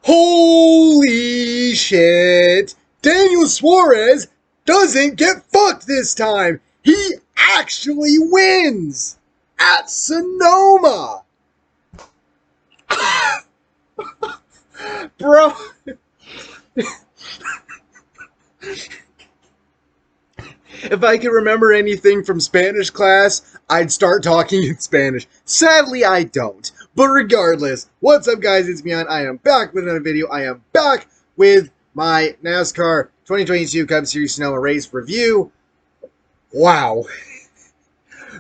Holy shit! Daniel Suarez doesn't get fucked this time! He actually wins! At Sonoma! Bro. If I could remember anything from Spanish class, I'd start talking in Spanish. Sadly, I don't. But regardless, what's up guys, it's Mian. I am back with another video. I am back with my NASCAR 2022 Cup Series Sonoma race review. Wow.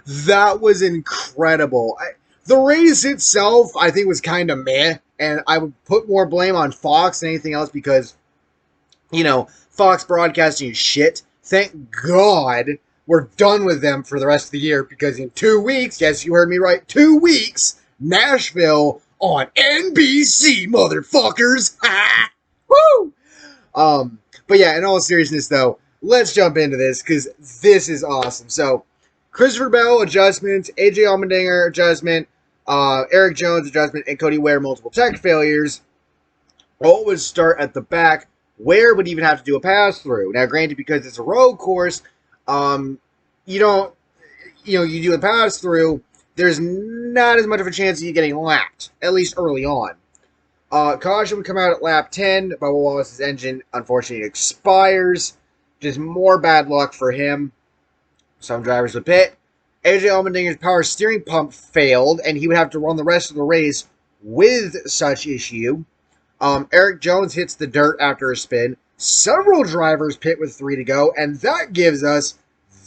That was incredible. The race itself, I think, was kind of meh. And I would put more blame on Fox than anything else because, you know, Fox broadcasting is shit. Thank God we're done with them for the rest of the year because in 2 weeks, yes, you heard me right, 2 weeks, Nashville on NBC, motherfuckers. Woo! But yeah, in all seriousness though, let's jump into this because this is awesome. So, Christopher Bell adjustment, AJ Allmendinger adjustment, Eric Jones adjustment, and Cody Ware multiple tech failures. All would start at the back. Ware would even have to do a pass-through. Now, granted, because it's a road course, you do a pass-through, there's not as much of a chance of you getting lapped, at least early on. Caution would come out at lap 10. Bubba Wallace's engine, unfortunately, expires. Just more bad luck for him. Some drivers would pit. AJ Allmendinger's power steering pump failed, and he would have to run the rest of the race with such issue. Eric Jones hits the dirt after a spin. Several drivers pit with 3 to go, and that gives us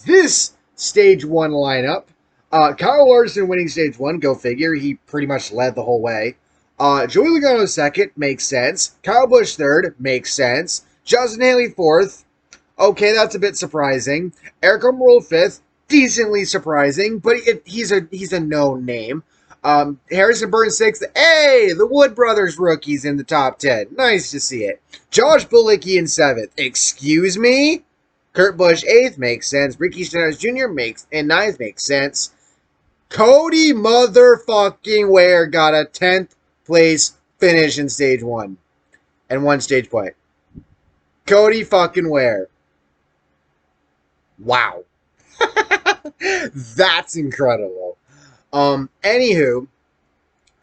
this Stage 1 lineup. Kyle Larson winning Stage 1, go figure. He pretty much led the whole way. Joey Logano second, makes sense. Kyle Busch third, makes sense. Justin Haley fourth. Okay, that's a bit surprising. Eric Almirola fifth, decently surprising, but he's a known name. Harrison Burton sixth. Hey, the Wood Brothers rookies in the top 10. Nice to see it. Josh Bilicki in 7th. Excuse me? Kurt Busch 8th. Makes sense. Ricky Stenhouse Jr. and 9th. Makes sense. Cody motherfucking Ware got a 10th place finish in Stage 1. And 1 stage point. Cody fucking Ware. Wow. That's incredible. Anywho,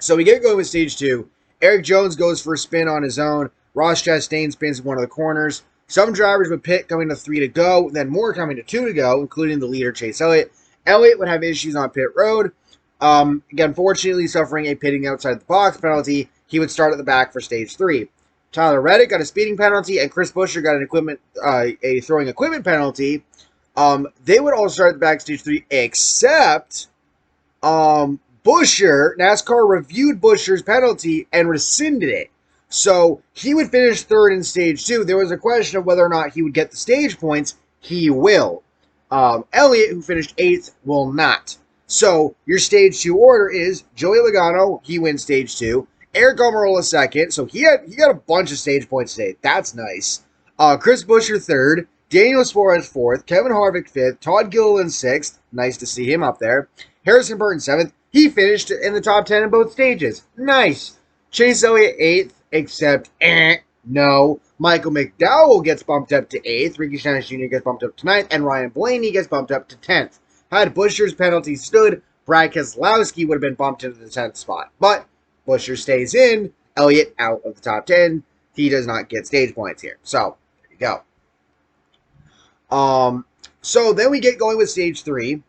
so we get going with Stage 2. Eric Jones goes for a spin on his own. Ross Chastain spins in one of the corners. Some drivers would pit coming to 3 to go, then more coming to 2 to go, including the leader, Chase Elliott. Elliott would have issues on pit road. Again, fortunately, suffering a pitting outside the box penalty, he would start at the back for Stage 3. Tyler Reddick got a speeding penalty, and Chris Buescher got a throwing equipment penalty. They would all start at the back Stage 3, except Buescher, NASCAR reviewed Buescher's penalty and rescinded it. So he would finish 3rd in Stage 2. There was a question of whether or not he would get the stage points. He will. Elliott, who finished 8th, will not. So your Stage 2 order is Joey Logano, he wins Stage 2. Eric Almirola 2nd, so he got a bunch of stage points today. That's nice. Chris Buescher 3rd. Daniel Suarez 4th. Kevin Harvick 5th. Todd Gilliland 6th. Nice to see him up there. Harrison Burton 7th. He finished in the top 10 in both stages. Nice. Chase Elliott 8th, except, no. Michael McDowell gets bumped up to 8th. Ricky Stenhouse Jr. gets bumped up to 9th. And Ryan Blaney gets bumped up to 10th. Had Buescher's penalty stood, Brad Keselowski would have been bumped into the 10th spot. But Buescher stays in. Elliott out of the top 10. He does not get stage points here. So, there you go. So then we get going with Stage 3.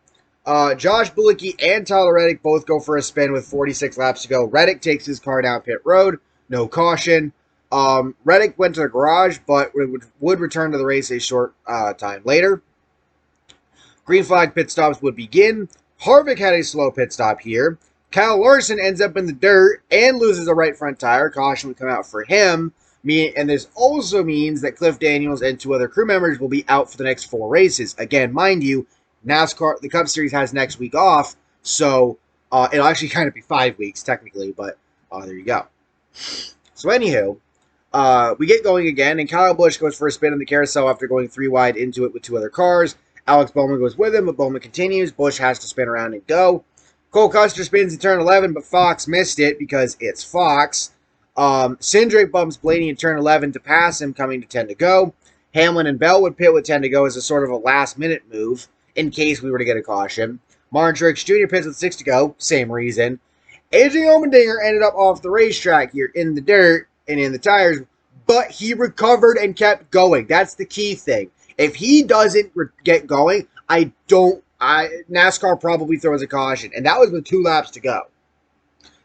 Josh Bilicki and Tyler Reddick both go for a spin with 46 laps to go. Reddick takes his car down pit road. No caution. Reddick went to the garage, but would return to the race a short time later. Green flag pit stops would begin. Harvick had a slow pit stop here. Kyle Larson ends up in the dirt and loses a right front tire. Caution would come out for him. And this also means that Cliff Daniels and 2 other crew members will be out for the next 4 races. Again, mind you, NASCAR, the Cup Series has next week off, so it'll actually kind of be 5 weeks technically, but there you go. So anywho, we get going again, and Kyle Busch goes for a spin in the carousel after going 3 wide into it with 2 other cars. Alex Bowman goes with him, but Bowman continues. Busch has to spin around and go. Cole Custer spins in turn 11, but Fox missed it because it's Fox. Cindric bumps Blaney in turn 11 to pass him, coming to 10 to go. Hamlin and Bell would pit with 10 to go as a sort of a last-minute move in case we were to get a caution. Martin Truex Jr. pits with 6 to go, same reason. AJ Allmendinger ended up off the racetrack here in the dirt and in the tires, but he recovered and kept going. That's the key thing. If he doesn't get going, NASCAR probably throws a caution, and that was with 2 laps to go.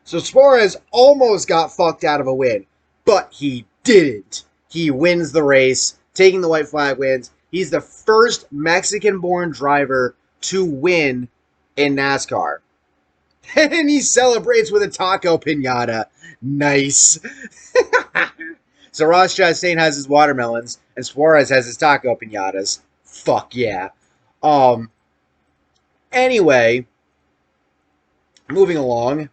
So Suarez almost got fucked out of a win, but he didn't. He wins the race, taking the white flag wins. He's the first Mexican-born driver to win in NASCAR. And he celebrates with a taco piñata. Nice. So Ross Chastain has his watermelons, and Suarez has his taco piñatas. Fuck yeah. Anyway, moving along.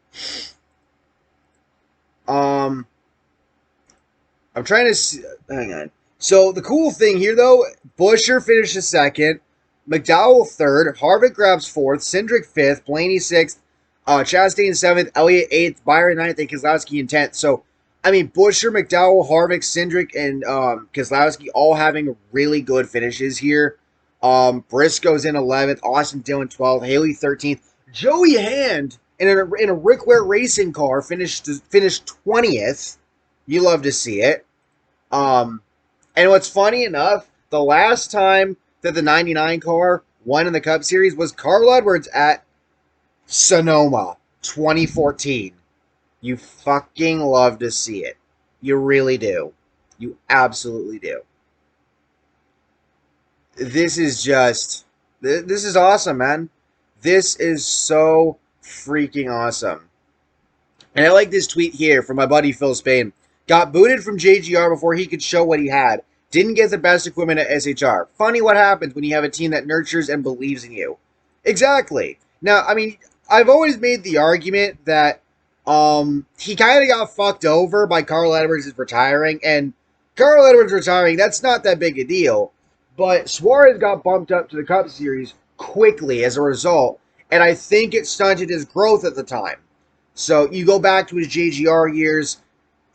I'm trying to see, hang on. So the cool thing here, though, Buescher finishes second, McDowell third, Harvick grabs fourth, Cindric fifth, Blaney sixth, Chastain seventh, Elliott eighth, Byron ninth, and Keselowski in 10th. So, I mean, Buescher, McDowell, Harvick, Cindric, and Keselowski all having really good finishes here. Briscoe's in 11th, Austin Dillon 12th, Haley 13th. Joey Hand in a Rick Ware racing car finished 20th. You love to see it. And what's funny enough, the last time that the 99 car won in the Cup Series was Carl Edwards at Sonoma 2014. You fucking love to see it. You really do. You absolutely do. This is awesome, man. This is so freaking awesome. And I like this tweet here from my buddy Phil Spain. Got booted from JGR before he could show what he had. Didn't get the best equipment at SHR. Funny what happens when you have a team that nurtures and believes in you. Exactly. Now, I mean, I've always made the argument that he kind of got fucked over by Carl Edwards retiring. And Carl Edwards retiring, that's not that big a deal. But Suarez got bumped up to the Cup Series quickly as a result. And I think it stunted his growth at the time. So you go back to his JGR years.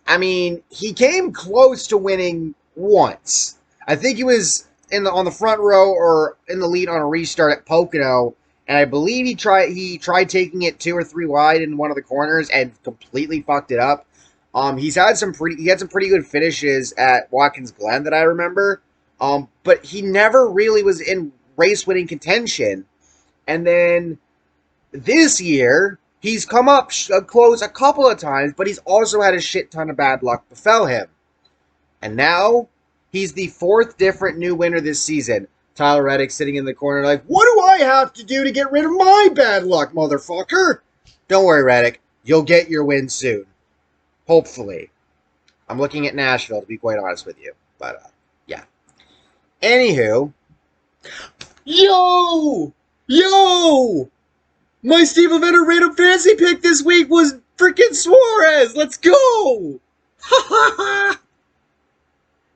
I mean, he came close to winning once. I think he was on the front row or in the lead on a restart at Pocono, and I believe he tried taking it 2 or 3 wide in one of the corners and completely fucked it up. He had some pretty good finishes at Watkins Glen that I remember. But he never really was in race winning contention. And then this year, he's come up close a couple of times, but he's also had a shit ton of bad luck befell him. And now, he's the 4th different new winner this season. Tyler Reddick sitting in the corner like, what do I have to do to get rid of my bad luck, motherfucker? Don't worry, Reddick. You'll get your win soon. Hopefully. I'm looking at Nashville, to be quite honest with you. But, yeah. Anywho. Yo! My Steve Aventer random fantasy pick this week was freaking Suarez. Let's go.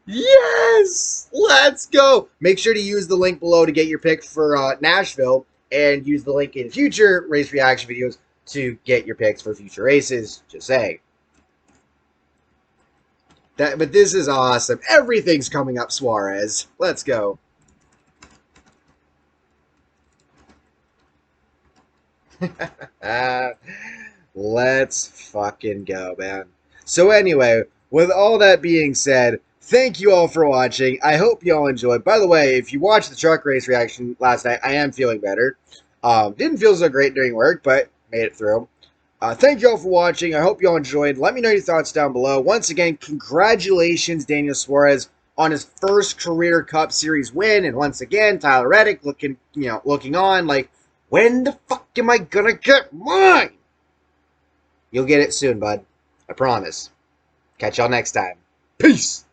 Yes, let's go. Make sure to use the link below to get your pick for Nashville, and use the link in future race reaction videos to get your picks for future races. Just saying. But this is awesome. Everything's coming up Suarez. Let's go. Let's fucking go, man. So anyway, with all that being said, thank you all for watching. I hope you all enjoyed. By the way, if you watched the truck race reaction last night, I am feeling better. Didn't feel so great during work, but made it through. Thank you all for watching. I hope you all enjoyed. Let me know your thoughts down below. Once again, congratulations, Daniel Suarez, on his first career Cup Series win. And once again, Tyler Reddick looking on like, when the fuck am I gonna get mine? You'll get it soon, bud. I promise. Catch y'all next time. Peace.